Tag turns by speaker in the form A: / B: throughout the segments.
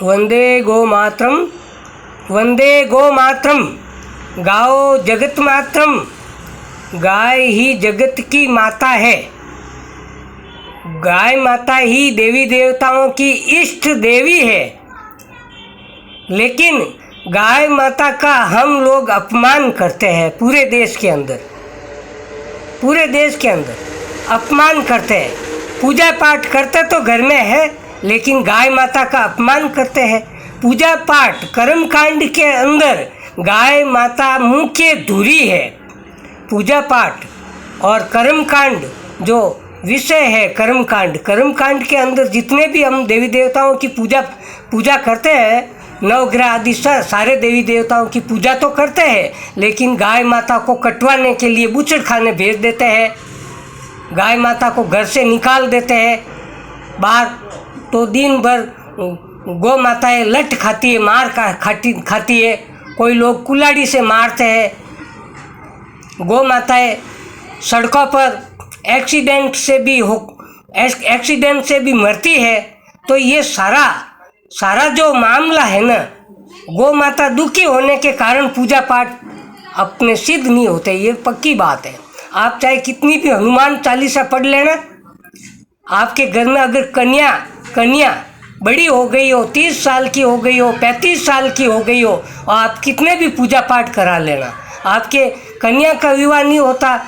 A: वंदे गो मातरम, वंदे गो मातरम। गाओ जगत मातरम। गाय ही जगत की माता है। गाय माता ही देवी देवताओं की इष्ट देवी है। लेकिन गाय माता का हम लोग अपमान करते हैं। पूरे देश के अंदर अपमान करते हैं। पूजा पाठ करते तो घर में है, लेकिन गाय माता का अपमान करते हैं। पूजा पाठ कर्म कांड के अंदर गाय माता मुख्य धुरी है। पूजा पाठ और कर्म कांड जो विषय है, कर्म कांड के अंदर जितने भी हम देवी देवताओं की पूजा करते हैं, नवग्रह आदि सारे देवी देवताओं की पूजा तो करते हैं, लेकिन गाय माता को कटवाने के लिए बूचड़ खाने भेज देते हैं। गाय माता को घर से निकाल देते हैं बाहर, तो दिन भर गौ माताएं लट खाती है, मार खाती है। कोई लोग कुल्हाड़ी से मारते हैं। गौ माताएं सड़कों पर एक्सीडेंट से भी मरती है। तो ये सारा जो मामला है ना, गौ माता दुखी होने के कारण पूजा पाठ अपने सिद्ध नहीं होते। ये पक्की बात है। आप चाहे कितनी भी हनुमान चालीसा पढ़ लेना, आपके घर में अगर कन्या बड़ी हो गई हो, 30 साल की हो गई हो, 35 साल की हो गई हो, और आप कितने भी पूजा पाठ करा लेना, आपके कन्या का विवाह नहीं होता,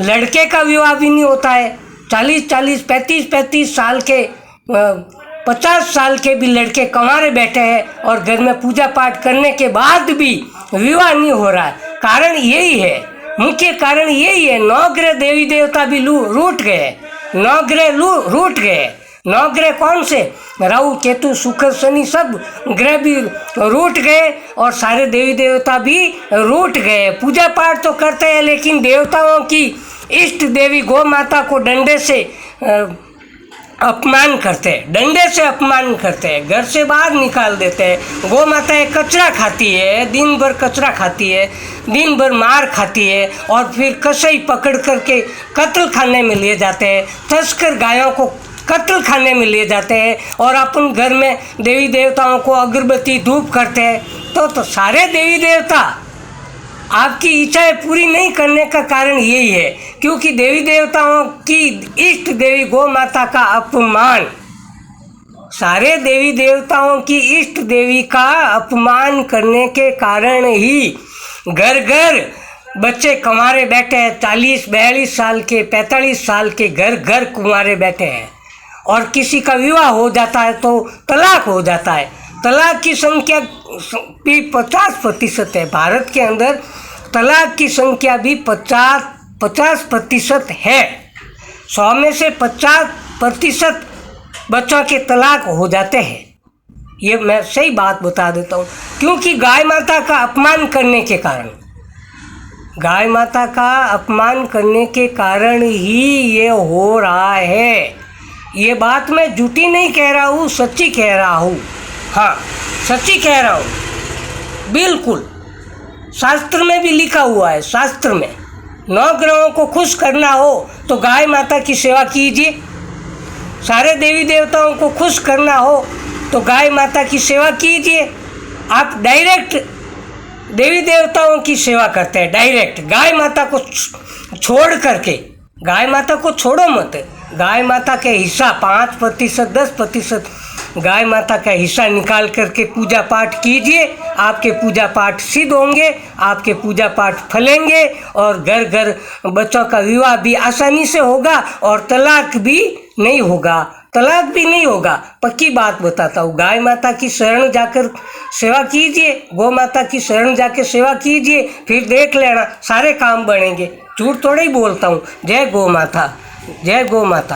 A: लड़के का विवाह भी नहीं होता है। 40 35 साल के 50 साल के भी लड़के कंवारे बैठे हैं और घर में पूजा पाठ करने के बाद भी विवाह नहीं हो रहा है। कारण यही है, मुख्य कारण यही है। नवग्रह देवी देवता भी रूठ गए। नवग्रह कौन से? राहु केतु शुक्र शनि सब ग्रह भी रूठ गए और सारे देवी देवता भी रूठ गए। पूजा पाठ तो करते हैं, लेकिन देवताओं की इष्ट देवी गौ माता को डंडे से अपमान करते हैं, घर से बाहर निकाल देते हैं। गौ माताएं कचरा खाती है, दिन भर कचरा खाती है, दिन भर मार खाती है, और फिर कसाई पकड़ करके कत्ल खाने में ले जाते हैं। तस्कर गायों को कत्ल खाने में ले जाते हैं और अपन घर में देवी देवताओं को अगरबत्ती धूप करते हैं। तो सारे देवी देवता आपकी इच्छाएं पूरी नहीं करने का कारण यही है, क्योंकि देवी देवताओं की इष्ट देवी गौ माता का अपमान, सारे देवी देवताओं की इष्ट देवी का अपमान करने के कारण ही घर बच्चे कुंवारे बैठे हैं। 40-42 साल के, 45 साल के घर कुंवारे बैठे हैं, और किसी का विवाह हो जाता है तो तलाक हो जाता है। तलाक की संख्या भी 50% है। भारत के अंदर तलाक की संख्या भी 50% है। 100 में से 50% बच्चों के तलाक हो जाते हैं। ये मैं सही बात बता देता हूँ, क्योंकि गाय माता का अपमान करने के कारण ही ये हो रहा है। ये बात मैं झूठी नहीं कह रहा हूँ, सच्ची कह रहा हूँ। हाँ, सच्ची कह रहा हूँ, बिल्कुल। शास्त्र में भी लिखा हुआ है। शास्त्र में नवग्रहों को खुश करना हो तो गाय माता की सेवा कीजिए। सारे देवी देवताओं को खुश करना हो तो गाय माता की सेवा कीजिए। आप डायरेक्ट देवी देवताओं की सेवा करते हैं, डायरेक्ट गाय माता को छोड़ करके। गाय माता को छोड़ो मत, गाय माता के हिस्सा 5%, 10% गाय माता का हिस्सा निकाल करके पूजा पाठ कीजिए। आपके पूजा पाठ सिद्ध होंगे, आपके पूजा पाठ फलेंगे, और घर बच्चों का विवाह भी आसानी से होगा, और तलाक भी नहीं होगा। पक्की बात बताता हूँ। गाय माता की शरण जाकर सेवा कीजिए, गौ माता की शरण जाकर सेवा कीजिए, फिर देख लेना सारे काम बनेंगे। झूठ थोड़ा ही बोलता हूँ। जय गौ माता, जय गौ माता।